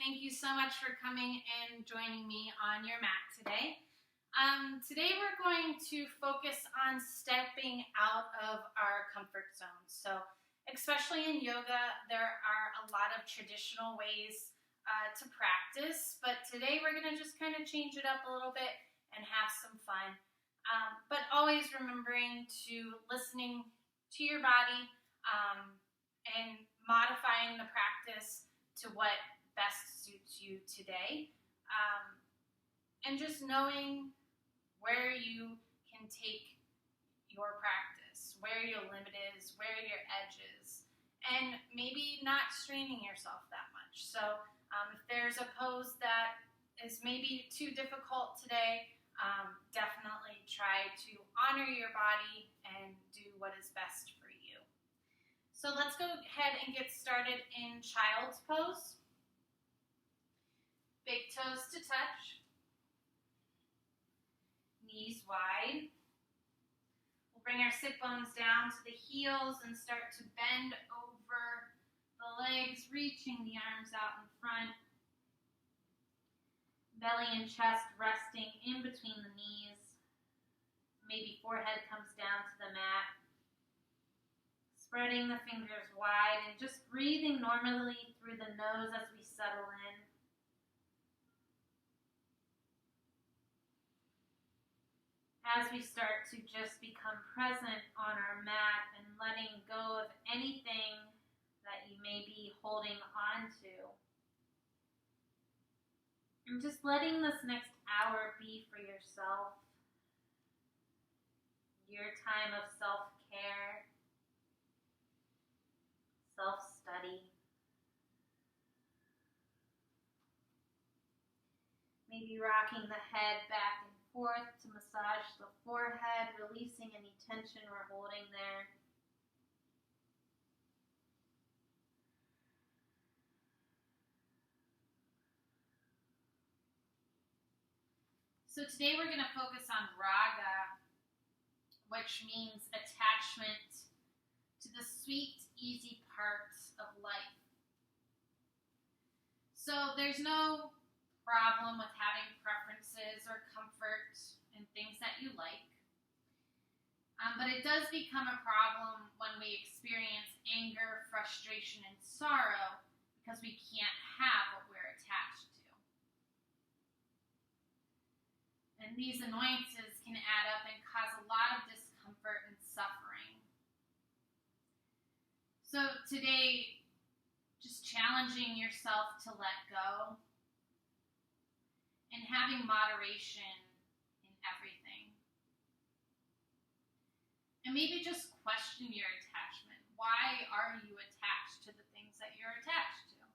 Thank you so much for coming and joining me on your mat today. Today we're going to focus on stepping out of our comfort zone. So especially in yoga, there are a lot of traditional ways to practice, but today we're going to just kind of change it up a little bit and have some fun. But always remembering to listening to your body and modifying the practice to what best suits you today, and just knowing where you can take your practice, where your limit is, where your edge is, and maybe not straining yourself that much. So if there's a pose that is maybe too difficult today, definitely try to honor your body and do what is best for you. So let's go ahead and get started in child's pose. Big toes to touch, knees wide. We'll bring our sit bones down to the heels and start to bend over the legs, reaching the arms out in front. Belly and chest resting in between the knees. Maybe forehead comes down to the mat. Spreading the fingers wide and just breathing normally through the nose as we settle in. As we start to just become present on our mat and letting go of anything that you may be holding on to. And just letting this next hour be for yourself. Your time of self-care, self-study. Maybe rocking the head back and forth to massage the forehead, releasing any tension we're holding there. So today we're going to focus on Raga, which means attachment to the sweet, easy parts of life. So there's no problem with having preferences or comfort in things that you like. But it does become a problem when we experience anger, frustration, and sorrow because we can't have what we're attached to. And these annoyances can add up and cause a lot of discomfort and suffering. So today, just challenging yourself to let go and having moderation in everything. And maybe just question your attachment. Why are you attached to the things that you're attached to?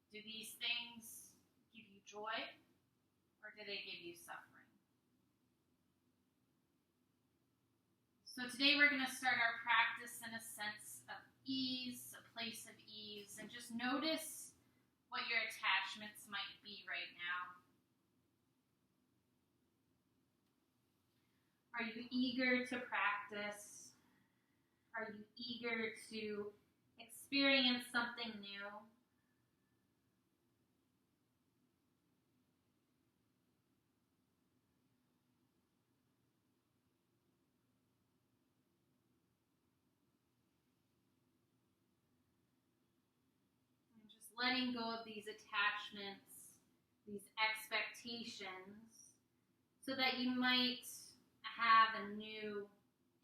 Do these things give you joy, or do they give you suffering? So today we're going to start our practice in a sense of ease, a place of ease, and just notice what your attachments might be right now. Are you eager to practice? Are you eager to experience something new? Letting go of these attachments, these expectations, so that you might have a new,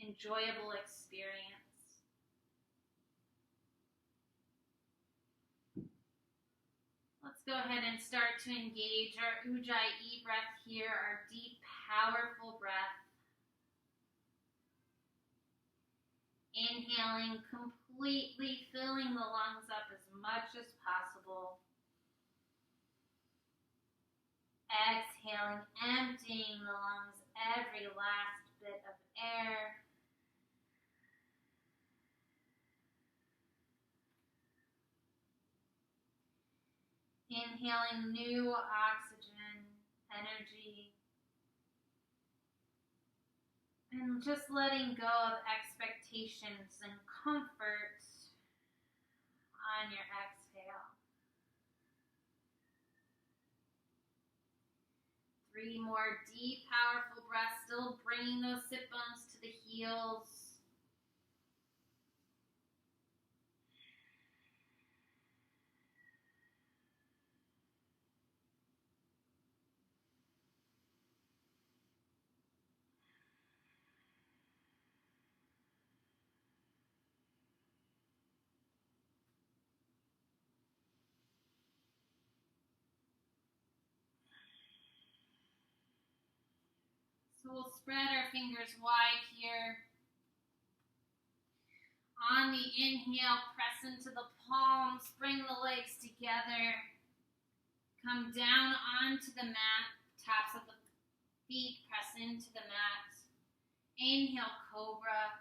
enjoyable experience. Let's go ahead and start to engage our Ujjayi breath here, our deep, powerful breath. Inhaling, completely filling the lungs up as much as possible. Exhaling, emptying the lungs, every last bit of air. Inhaling new oxygen, energy. And just letting go of expectations and comfort on your exhale. 3 more deep, powerful breaths, still bringing those sit bones to the heels. So we'll spread our fingers wide here. On the inhale, press into the palms, bring the legs together. Come down onto the mat, taps of the feet, press into the mat. Inhale, cobra.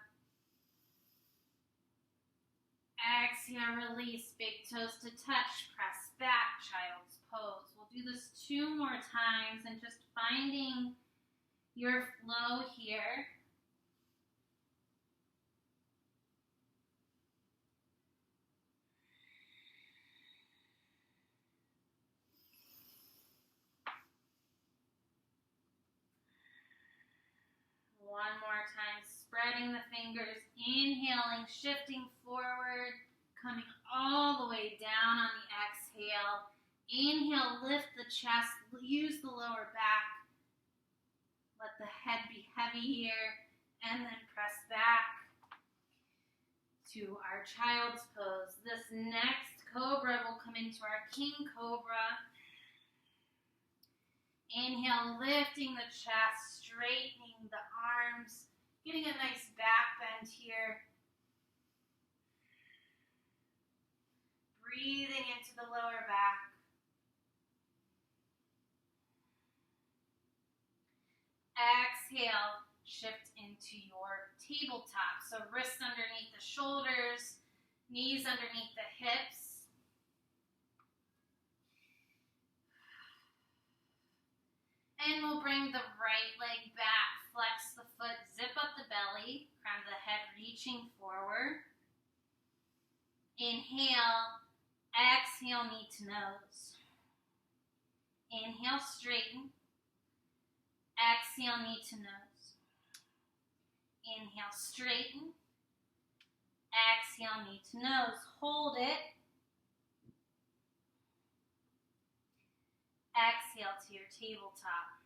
Exhale, release, big toes to touch, press back, child's pose. We'll do this 2 more times and just finding your flow here. One more time, spreading the fingers, inhaling, shifting forward, coming all the way down on the exhale. Inhale, lift the chest, use the lower back. Let the head be heavy here, and then press back to our child's pose. This next cobra will come into our king cobra. Inhale, lifting the chest, straightening the arms, getting a nice back bend here. Breathing into the lower back. Exhale, shift into your tabletop. So wrists underneath the shoulders, knees underneath the hips. And we'll bring the right leg back, flex the foot, zip up the belly, crown of the head reaching forward. Inhale, exhale, knee to nose. Inhale, straighten. Exhale, knee to nose. Inhale, straighten. Exhale, knee to nose. Hold it. Exhale to your tabletop.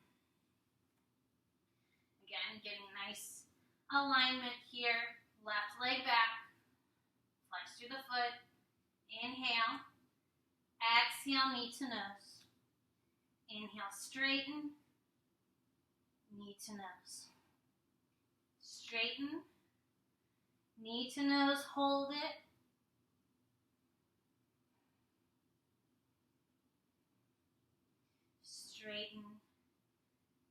Again, getting nice alignment here. Left leg back. Flex through the foot. Inhale. Exhale, knee to nose. Inhale, straighten. Knee to nose. Straighten. Knee to nose, hold it. Straighten,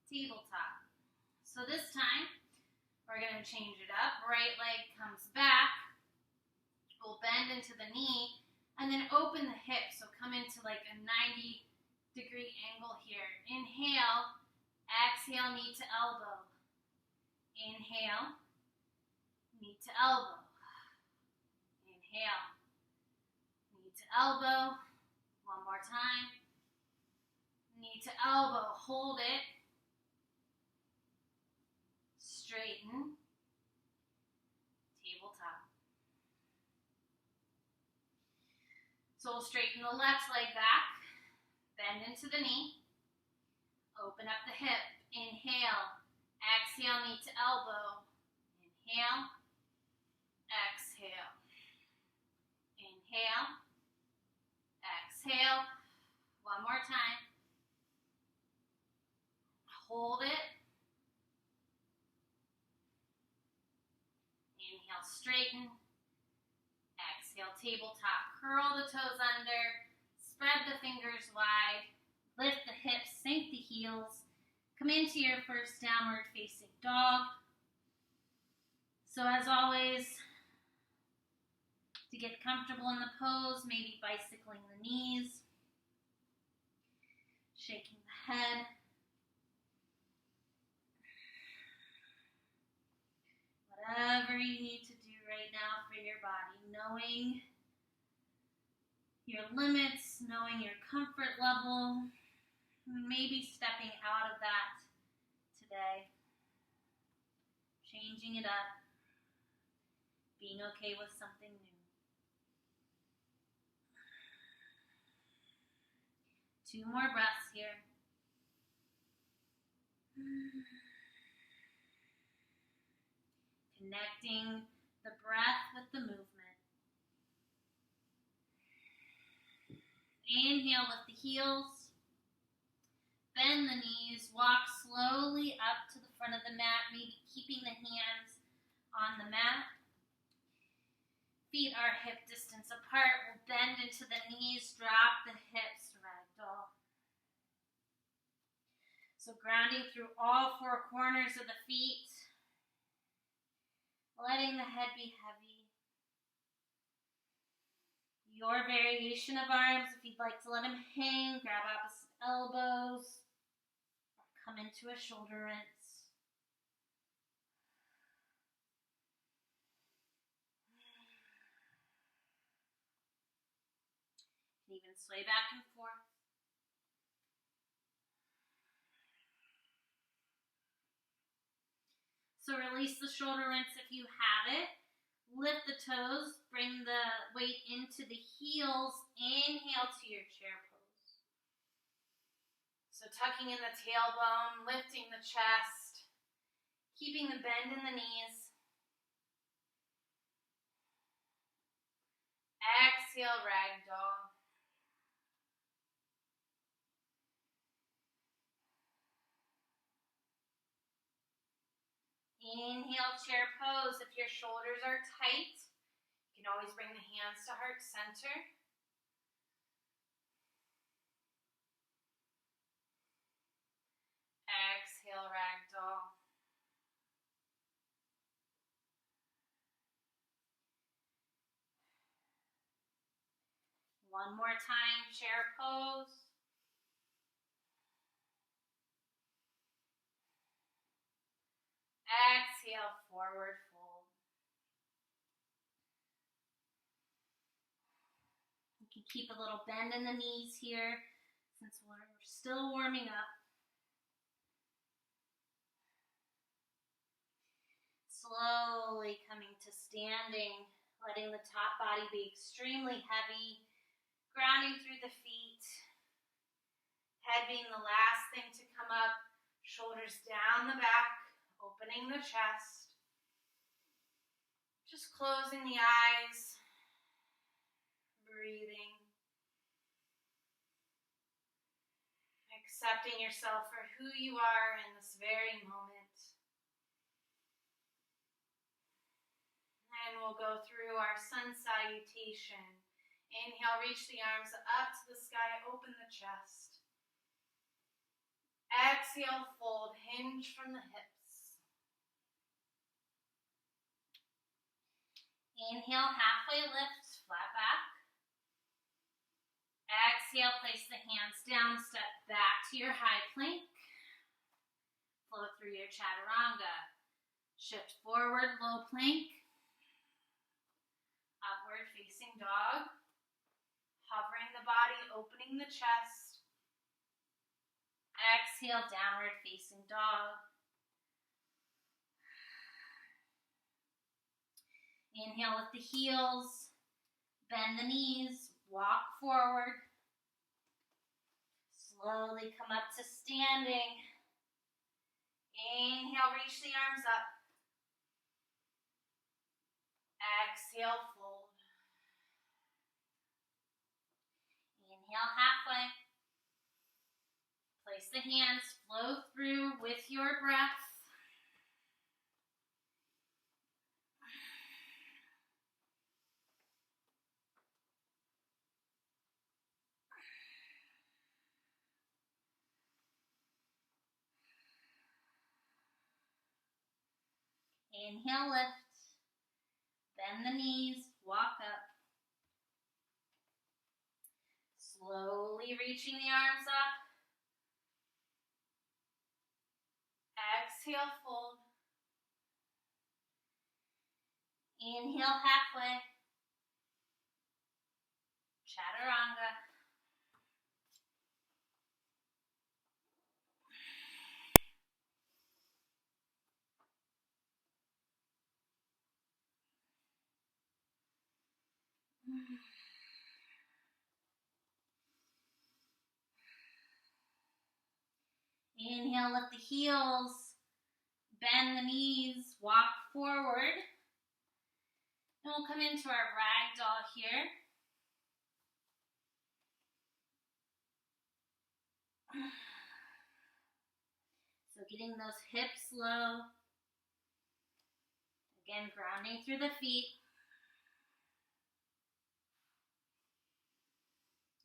tabletop. So this time, we're going to change it up. Right leg comes back. We'll bend into the knee and then open the hip. So come into like a 90-degree angle here. Inhale, exhale, knee to elbow. Inhale, knee to elbow. Inhale, knee to elbow. One more time. Knee to elbow, hold it. Straighten. Tabletop. So we'll straighten the left leg back. Bend into the knee. Open up the hip. Inhale. Exhale, knee to elbow. Inhale. Exhale. Inhale. Exhale. One more time. Hold it. Inhale, straighten. Exhale, tabletop. Curl the toes under. Spread the fingers wide. Lift the hips, sink the heels. Come into your first downward facing dog. So as always, to get comfortable in the pose, maybe bicycling the knees. Shaking the head. Whatever you need to do right now for your body, knowing your limits, knowing your comfort level. Maybe stepping out of that today. Changing it up. Being okay with something new. 2 more breaths here. Connecting the breath with the movement. Inhale, lift the heels. Bend the knees. Walk slowly up to the front of the mat, maybe keeping the hands on the mat. Feet are hip distance apart. We'll bend into the knees, drop the hips, ragdoll. So grounding through all 4 corners of the feet. Letting the head be heavy. Your variation of arms, if you'd like to let them hang, grab opposite elbows, or come into a shoulder rinse. You can even sway back and forth. So release the shoulder rinse if you have it. Lift the toes, bring the weight into the heels. Inhale to your chair pose. So tucking in the tailbone, lifting the chest, keeping the bend in the knees. Exhale, ragdoll. Inhale, chair pose. If your shoulders are tight, you can always bring the hands to heart center. Exhale, ragdoll. One more time, chair pose. Exhale, forward fold. You can keep a little bend in the knees here since we're still warming up. Slowly coming to standing, letting the top body be extremely heavy, grounding through the feet, head being the last thing to come up, shoulders down the back, opening the chest, just closing the eyes, breathing, accepting yourself for who you are in this very moment. And we'll go through our sun salutation. Inhale, reach the arms up to the sky, open the chest. Exhale, fold, hinge from the hips. Inhale, halfway lift, flat back. Exhale, place the hands down, step back to your high plank. Flow through your chaturanga. Shift forward, low plank. Upward facing dog. Hovering the body, opening the chest. Exhale, downward facing dog. Inhale, lift the heels, bend the knees, walk forward. Slowly come up to standing. Inhale, reach the arms up. Exhale, fold. Inhale, halfway. Place the hands, flow through with your breath. Inhale, lift. Bend the knees, walk up. Slowly reaching the arms up. Exhale, fold. Inhale, halfway. Chaturanga. Inhale, lift the heels, bend the knees, walk forward. And we'll come into our ragdoll here. So getting those hips low. Again, grounding through the feet.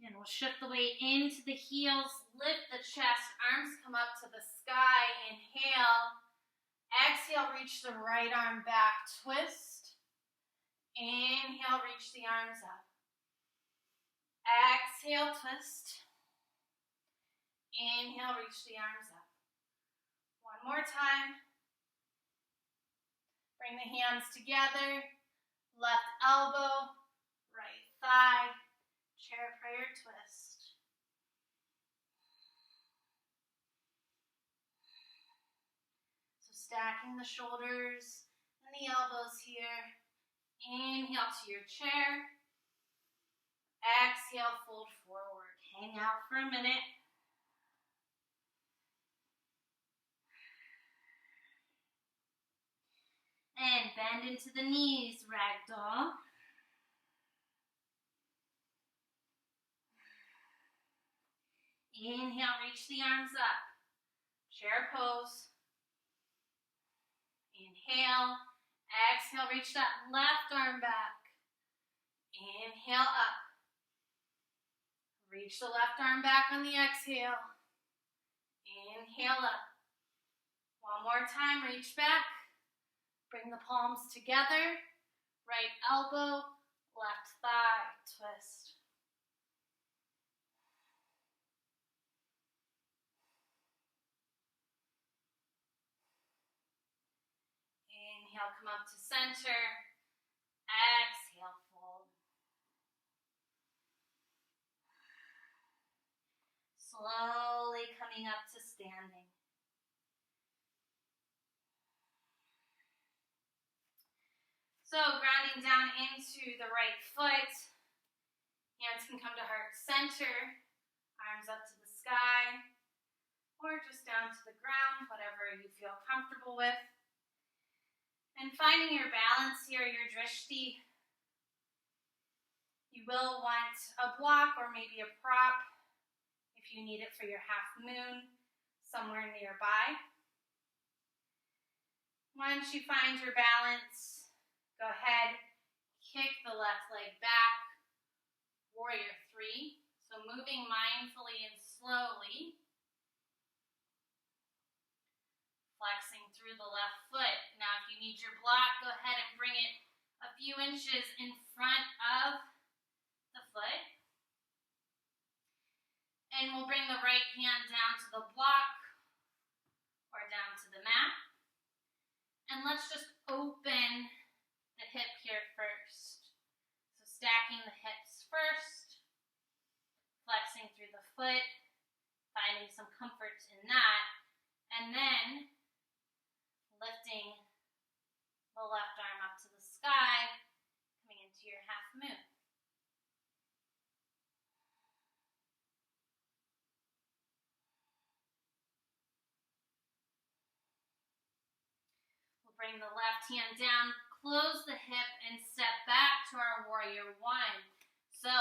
And we'll shift the weight into the heels, lift the chest, arms come up to the sky, inhale. Exhale, reach the right arm back, twist. Inhale, reach the arms up. Exhale, twist. Inhale, reach the arms up. One more time. Bring the hands together. Left elbow, right thigh. Chair prayer twist. So stacking the shoulders and the elbows here. Inhale to your chair. Exhale, fold forward. Hang out for a minute. And bend into the knees, ragdoll. Inhale, reach the arms up. Chair pose. Inhale. Exhale, reach that left arm back. Inhale, up. Reach the left arm back on the exhale. Inhale, up. One more time, reach back. Bring the palms together. Right elbow, left thigh, twist. Inhale, come up to center. Exhale, fold. Slowly coming up to standing. So grounding down into the right foot. Hands can come to heart center. Arms up to the sky. Or just down to the ground, whatever you feel comfortable with. And finding your balance here, your drishti. You will want a block or maybe a prop if you need it for your half moon somewhere nearby. Once you find your balance, go ahead, kick the left leg back, warrior three. So moving mindfully and slowly. Flexing through the left foot. Now if you need your block, go ahead and bring it a few inches in front of the foot. And we'll bring the right hand down to the block or down to the mat. And let's just open the hip here first. So stacking the hips first, flexing through the foot, finding some comfort in that, and then lifting the left arm up to the sky, coming into your half moon. We'll bring the left hand down, close the hip, and step back to our warrior one. So,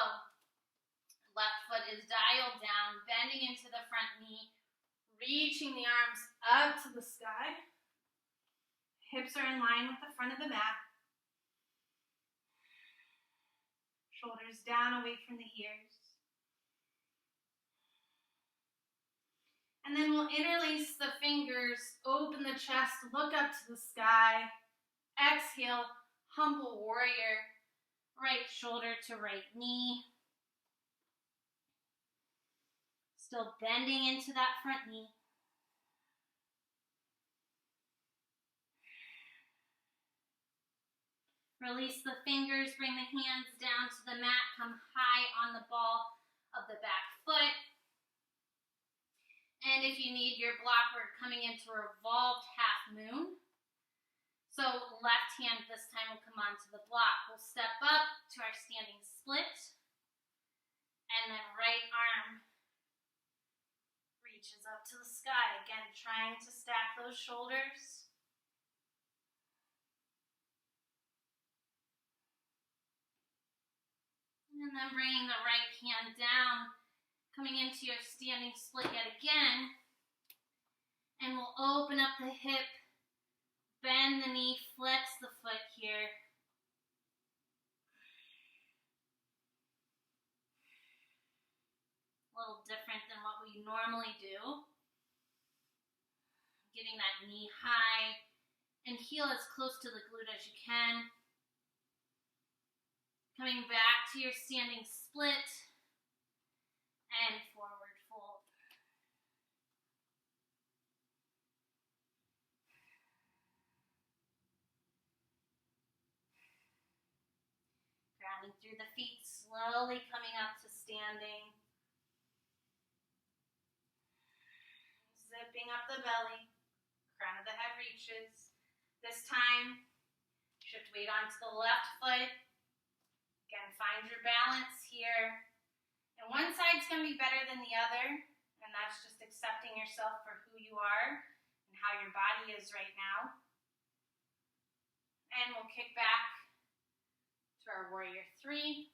left foot is dialed down, bending into the front knee, reaching the arms up to the sky. Hips are in line with the front of the mat. Shoulders down away from the ears. And then we'll interlace the fingers, open the chest, look up to the sky. Exhale, humble warrior. Right shoulder to right knee. Still bending into that front knee. Release the fingers, bring the hands down to the mat, come high on the ball of the back foot. And if you need your block, we're coming into revolved half moon. So left hand this time will come onto the block. We'll step up to our standing split. up to the sky. Again, trying to stack those shoulders. And then bringing the right hand down, coming into your standing split yet again. And we'll open up the hip, bend the knee, flex the foot here. A little different than what we normally do. Getting that knee high and heel as close to the glute as you can. Coming back to your standing split and forward fold. Grounding through the feet, slowly coming up to standing. Zipping up the belly, crown of the head reaches. This time, shift weight onto the left foot. Again, find your balance here. And one side's going to be better than the other, and that's just accepting yourself for who you are and how your body is right now. And we'll kick back to our warrior 3.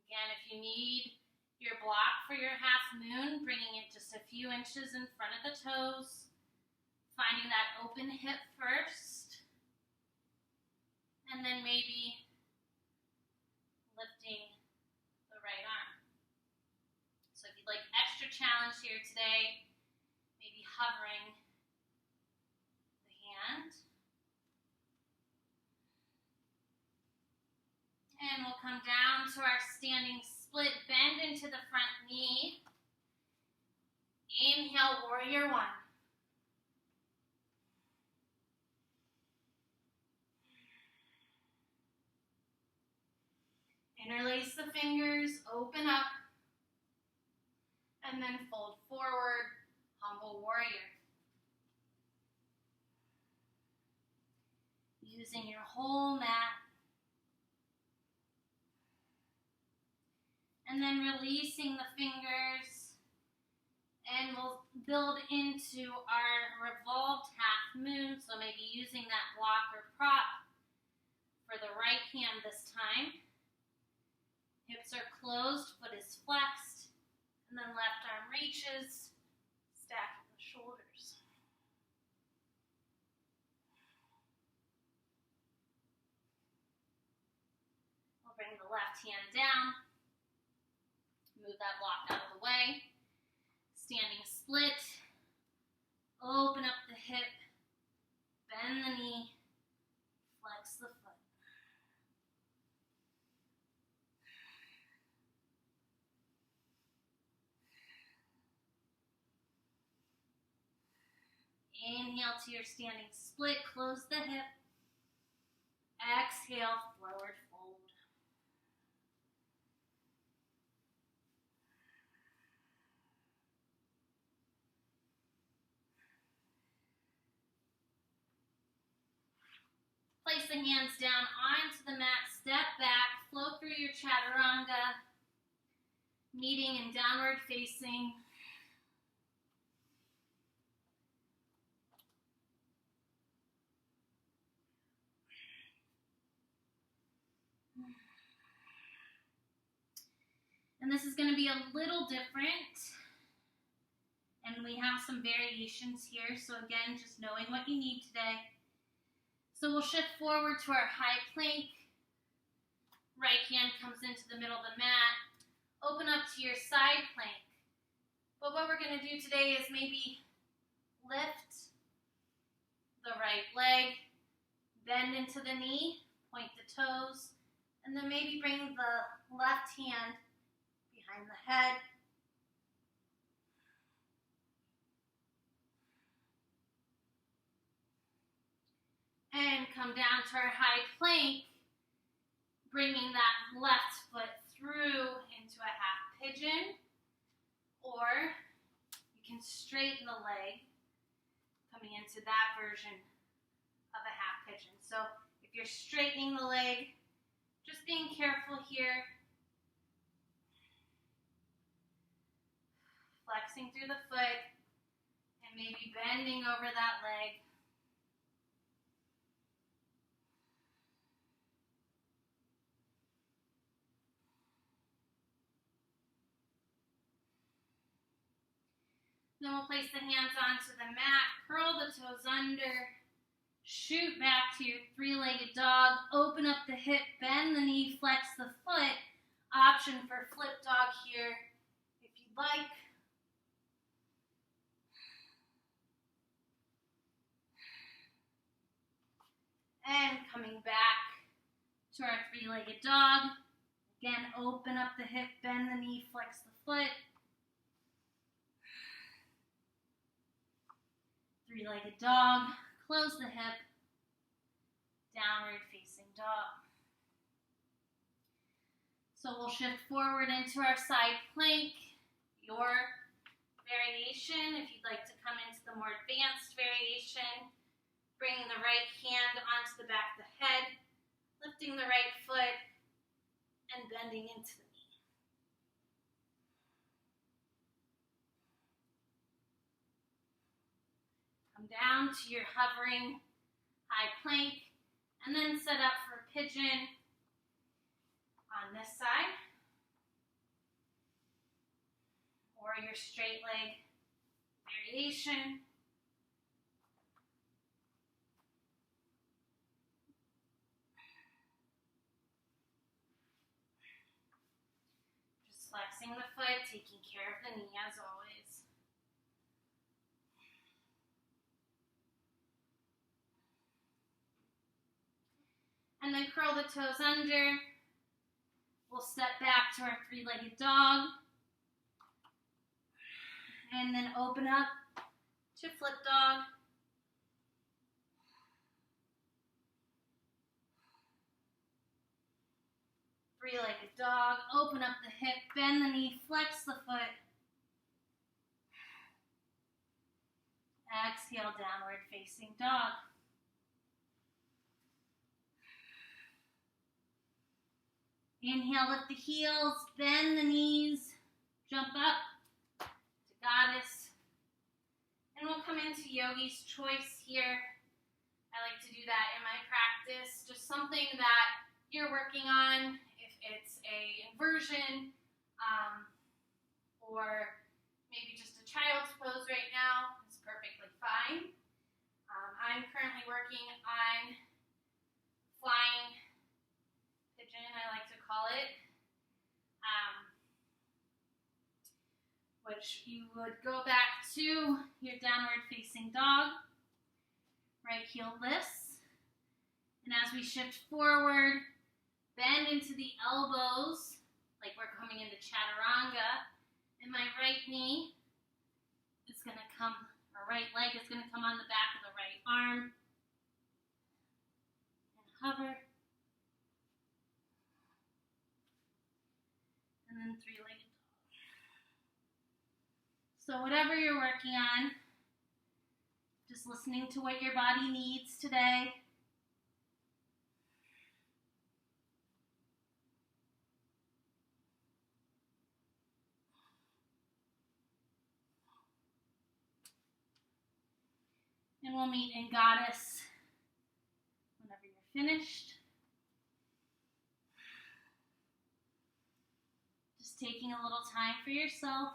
Again, if you need your block for your half moon, bringing it just a few inches in front of the toes, finding that open hip first, and then maybe lifting the right arm. So if you'd like extra challenge here today, maybe hovering the hand. And we'll come down to our standing split, bend into the front knee. Inhale, warrior 1. Interlace the fingers, open up, and then fold forward, humble warrior. Using your whole mat. And then releasing the fingers, and we'll build into our revolved half moon, so maybe using that block or prop for the right hand this time. Hips are closed, foot is flexed, and then left arm reaches, stacking the shoulders. We'll bring the left hand down. Move that block out of the way. Standing split. Open up the hip. Bend the knee. Flex the foot. Inhale to your standing split. Close the hip. Exhale, forward fold. Place the hands down onto the mat, step back, flow through your chaturanga, meeting in downward facing. And this is going to be a little different, and we have some variations here, so again, just knowing what you need today. So we'll shift forward to our high plank. Right hand comes into the middle of the mat. Open up to your side plank. But what we're going to do today is maybe lift the right leg, bend into the knee, point the toes, and then maybe bring the left hand behind the head. And come down to our high plank, bringing that left foot through into a half pigeon, or you can straighten the leg, coming into that version of a half pigeon. So if you're straightening the leg, just being careful here. through the foot and maybe bending over that leg. Then we'll place the hands onto the mat, curl the toes under, shoot back to your three-legged dog, open up the hip, bend the knee, flex the foot. Option for flip dog here if you'd like. And coming back to our three-legged dog. Again, open up the hip, bend the knee, flex the foot. Three-legged dog, close the hip, downward facing dog. So we'll shift forward into our side plank. Your variation, if you'd like to come into the more advanced variation, bringing the right hand onto the back of the head, lifting the right foot, and bending into the knee. Come down to your hovering high plank, and then set up for a pigeon on this side, or your straight leg variation. Just flexing the foot, taking care of the knee as always. And then curl the toes under. We'll step back to our three-legged dog. And then open up to flip dog. Three-legged dog. Open up the hip, bend the knee, flex the foot. Exhale, downward facing dog. Inhale, lift the heels, bend the knees, jump up to goddess. And we'll come into yogi's choice here. I like to do that in my practice. Just something that you're working on. If it's a inversion, or maybe just a child's pose right now, it's perfectly fine. I'm currently working on flying pigeon, I like to call it, which you would go back to your downward facing dog, right heel lifts, and as we shift forward, bend into the elbows, like we're coming into chaturanga, and my right knee is going to come, or right leg is going to come on the back of the right arm, and hover. And then three-legged dog. So whatever you're working on, just listening to what your body needs today. And we'll meet in goddess whenever you're finished. Taking a little time for yourself.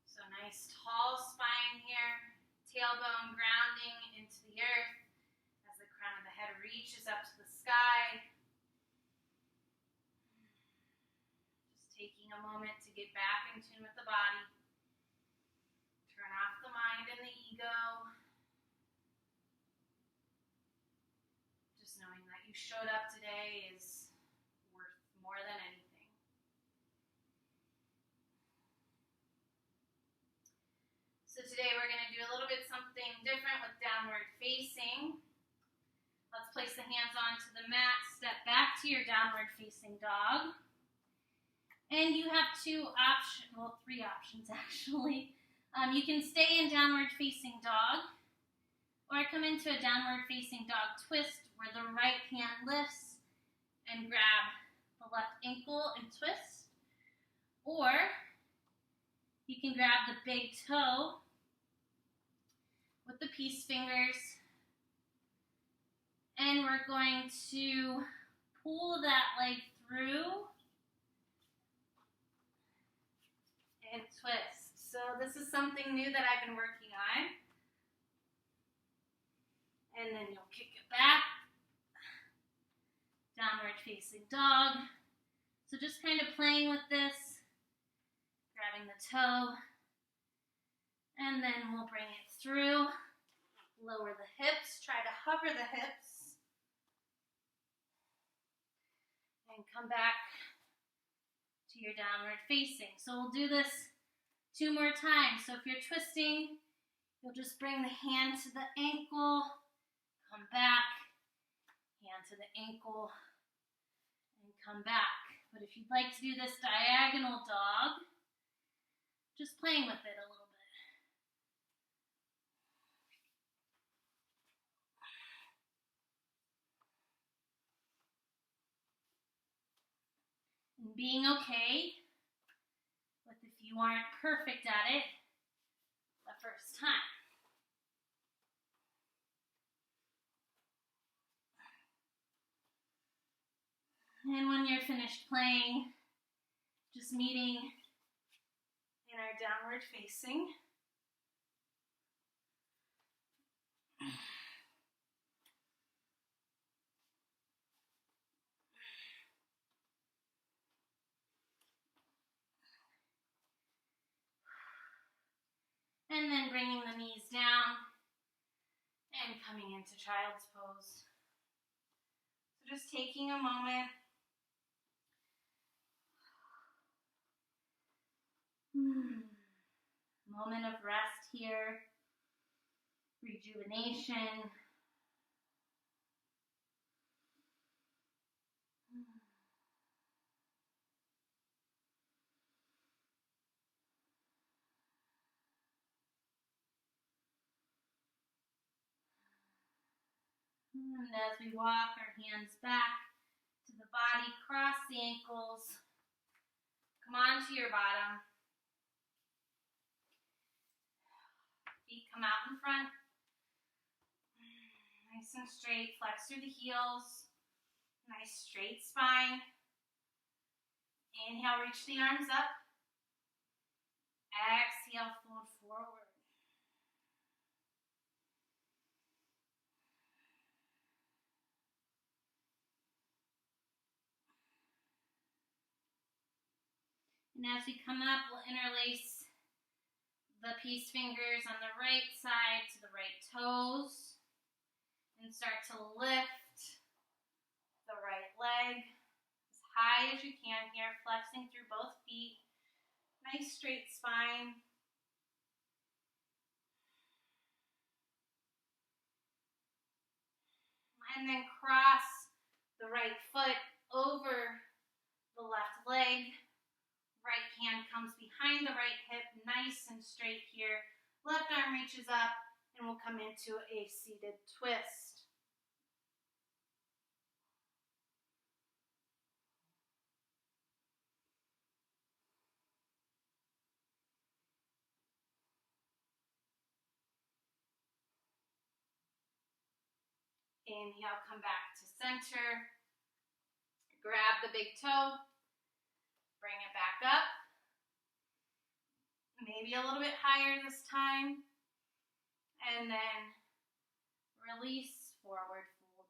So nice tall spine here, tailbone grounding into the earth as the crown of the head reaches up to the sky. Taking a moment to get back in tune with the body. Turn off the mind and the ego. Just knowing that you showed up today is worth more than anything. So today we're going to do a little bit something different with downward facing. Let's place the hands onto the mat. Step back to your downward facing dog. And you have three options actually. You can stay in downward facing dog, or come into a downward facing dog twist where the right hand lifts and grab the left ankle and twist. Or you can grab the big toe with the peace fingers, and we're going to pull that leg through and twist. So this is something new that I've been working on. And then you'll kick it back. Downward facing dog. So just kind of playing with this, grabbing the toe, and then we'll bring it through. Lower the hips, try to hover the hips, and come back to your downward facing. So we'll do this 2 more times. So if you're twisting, you'll just bring the hand to the ankle, come back, hand to the ankle, and come back. But if you'd like to do this diagonal dog, just playing with it a little bit. And being okay with if you aren't perfect at it the first time. And when you're finished playing, just meeting in our downward facing. And then bringing the knees down and coming into child's pose. So just taking a moment. Moment of rest here, rejuvenation. And as we walk our hands back to the body, cross the ankles, come onto your bottom. Feet come out in front. Nice and straight, flex through the heels. Nice straight spine. Inhale, reach the arms up. Exhale, fold forward. And as we come up, we'll interlace the peace fingers on the right side to the right toes and start to lift the right leg as high as you can here, flexing through both feet. Nice straight spine. And then cross the right foot over the left leg. Right hand comes behind the right hip, nice and straight here. Left arm reaches up, and we'll come into a seated twist. Inhale, come back to center. Grab the big toe. Bring it back up. Maybe a little bit higher this time. And then release, forward fold.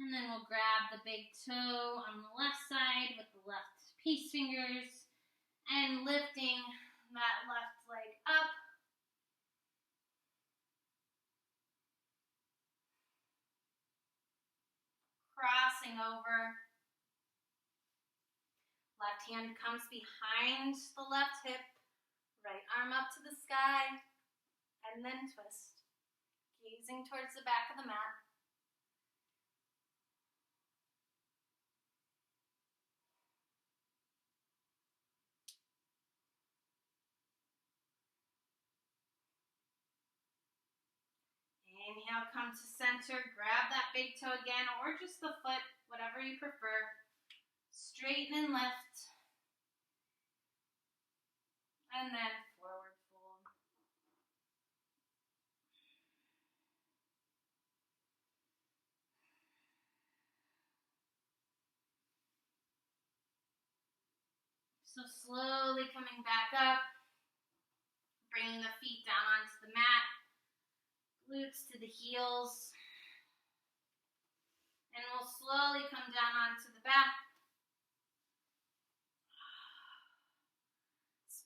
And then we'll grab the big toe on the left side with the left peace fingers and lifting that left leg up. Crossing over. Left hand comes behind the left hip. Right arm up to the sky, and then twist. Gazing towards the back of the mat. Inhale, come to center, grab that big toe again, or just the foot, whatever you prefer. Straighten and lift. And then forward fold. So slowly coming back up, bringing the feet down onto the mat, glutes to the heels. And we'll slowly come down onto the back.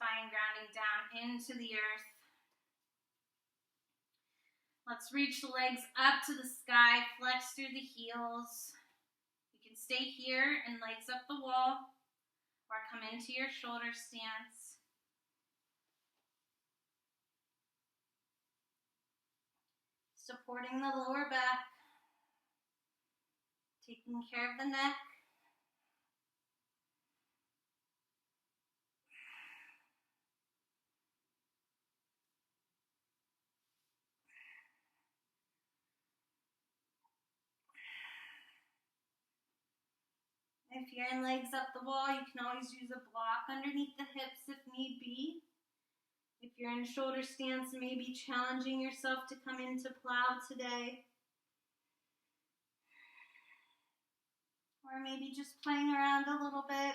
Spine grounding down into the earth. Let's reach the legs up to the sky, flex through the heels. You can stay here and legs up the wall, or come into your shoulder stance. Supporting the lower back. Taking care of the neck. If you're in legs up the wall, you can always use a block underneath the hips if need be. If you're in shoulder stance, maybe challenging yourself to come into plow today. Or maybe just playing around a little bit.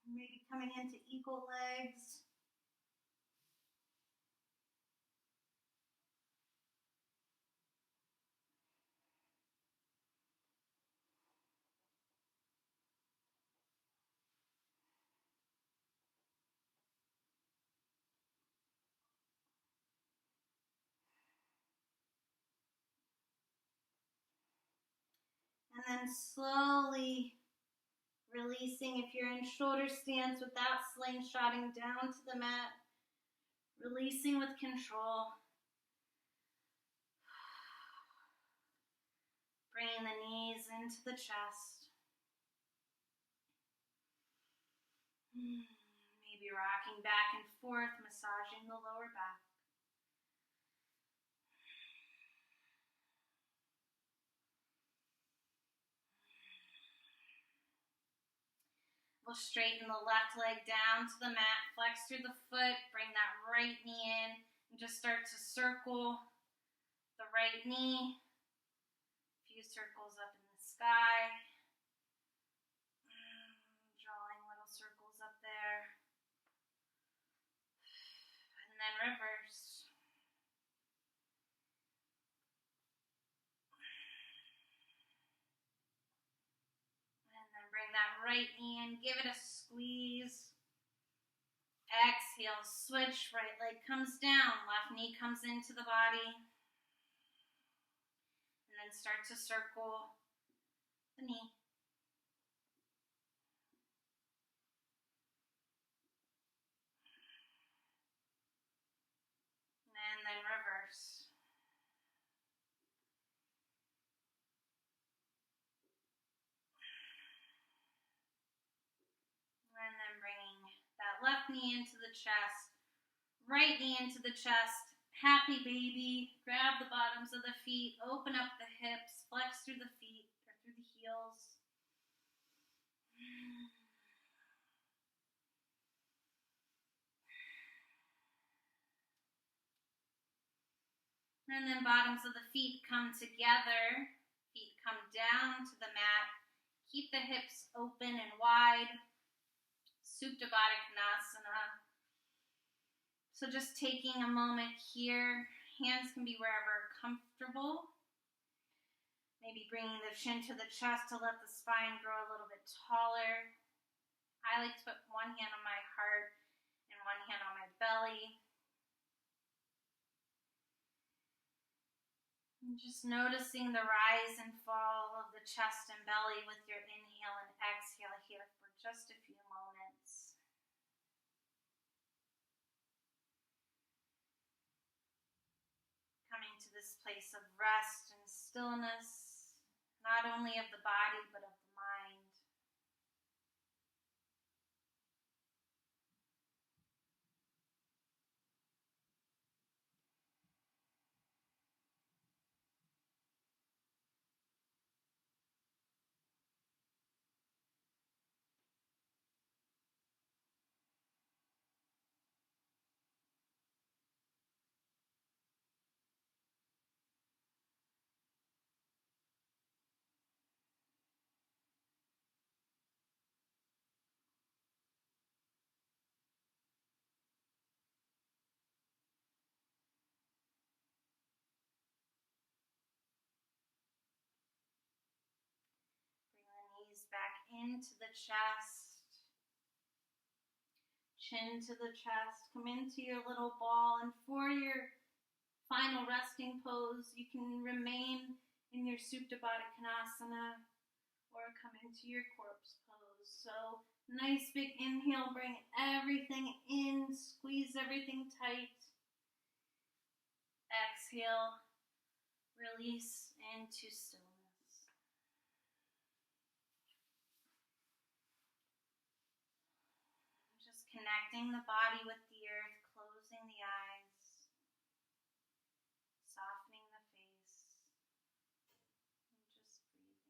Maybe coming into eagle legs. And then slowly releasing if you're in shoulder stance without slingshotting down to the mat. Releasing with control. Bringing the knees into the chest. Maybe rocking back and forth, massaging the lower back. We'll straighten the left leg down to the mat, flex through the foot, bring that right knee in, and just start to circle the right knee. A few circles up in the sky. Drawing little circles up there. And then reverse. Bring that right knee in, give it a squeeze. Exhale, switch, right leg comes down, left knee comes into the body. And then start to circle the knee. And then reverse. And then bringing that left knee into the chest, right knee into the chest, happy baby, grab the bottoms of the feet, open up the hips, flex through the feet or through the heels. And then bottoms of the feet come together, feet come down to the mat, keep the hips open and wide. Supta Baddha Konasana. So just taking a moment here, hands can be wherever comfortable. Maybe bringing the chin to the chest to let the spine grow a little bit taller. I like to put one hand on my heart and one hand on my belly. Just noticing the rise and fall of the chest and belly with your inhale and exhale here for just a few moments. Coming to this place of rest and stillness, not only of the body, but of the mind. Bring the knees back into the chest, chin to the chest. Come into your little ball, and for your final resting pose, you can remain in your Supta Baddha Konasana or come into your corpse pose. So nice big inhale, bring everything in, squeeze everything tight. Exhale, release into stillness. Just connecting the body with the earth, closing the eyes, softening the face, and just breathing.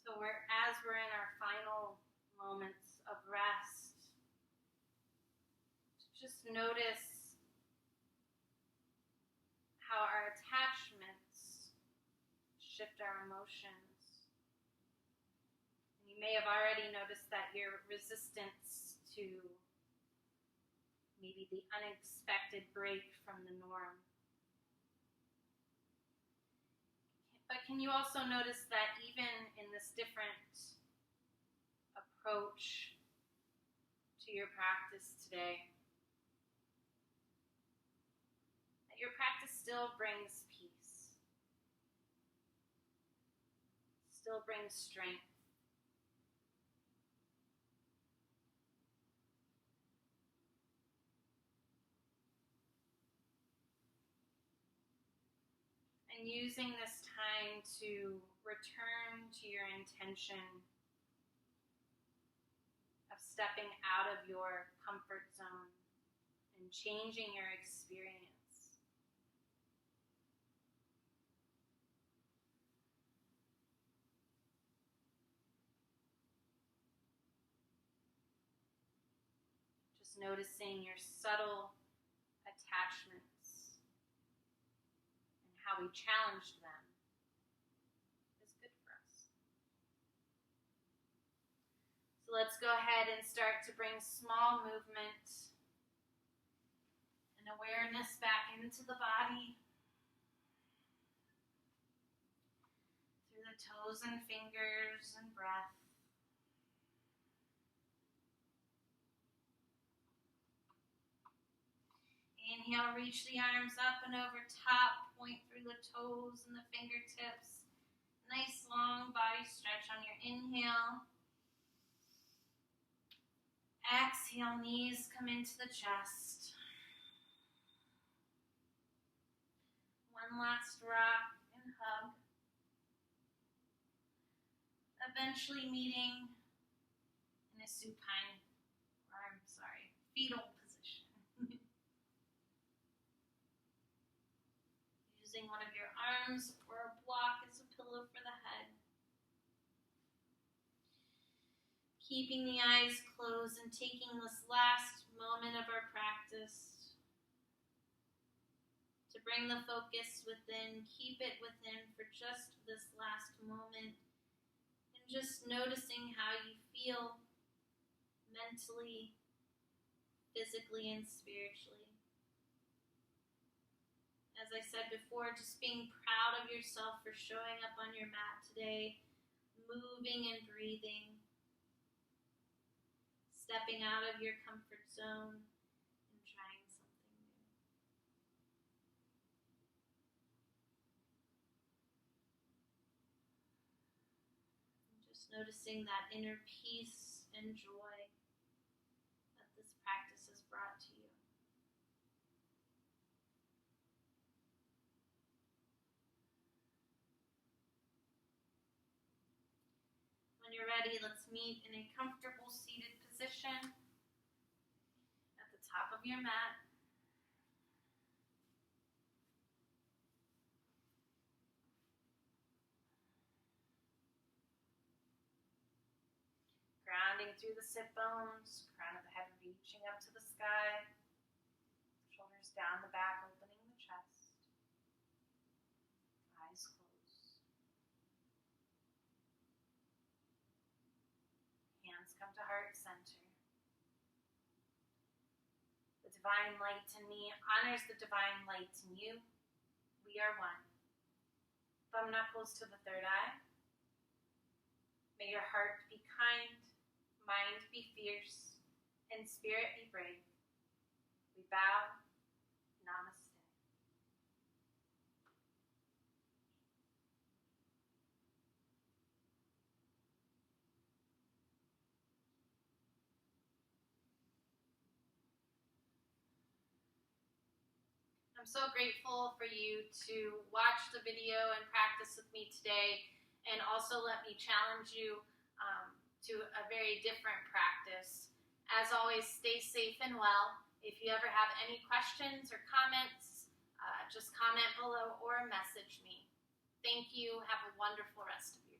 So as we're in our final moments of rest. Just notice how our attachments shift our emotions. And you may have already noticed that your resistance to maybe the unexpected break from the norm. But can you also notice that even in this different approach to your practice today, that your practice still brings peace, still brings strength. And using this time to return to your intention of stepping out of your comfort zone and changing your experience. Just noticing your subtle attachments, how we challenged them is good for us. So let's go ahead and start to bring small movement and awareness back into the body. Through the toes and fingers and breath. Inhale, reach the arms up and over top, point through the toes and the fingertips. Nice long body stretch on your inhale. Exhale, knees come into the chest. One last rock and hug. Eventually meeting in a fetal position. Using one of your arms or a block as a pillow for the head. Keeping the eyes closed and taking this last moment of our practice to bring the focus within, keep it within for just this last moment, and just noticing how you feel mentally, physically, and spiritually. As I said before, just being proud of yourself for showing up on your mat today, moving and breathing, stepping out of your comfort zone and trying something new. And just noticing that inner peace and joy that this practice has brought to you. When you're ready, let's meet in a comfortable seated position at the top of your mat. Grounding through the sit bones, crown of the head reaching up to the sky, shoulders down the back, opening the chest, eyes closed. Hands come to heart center. The divine light in me honors the divine light in you. We are one. Thumb knuckles to the third eye. May your heart be kind, mind be fierce, and spirit be brave. We bow. Namaste. I'm so grateful for you to watch the video and practice with me today, and also let me challenge you to a very different practice. As always, stay safe and well. If you ever have any questions or comments, just comment below or message me. Thank you. Have a wonderful rest of your day.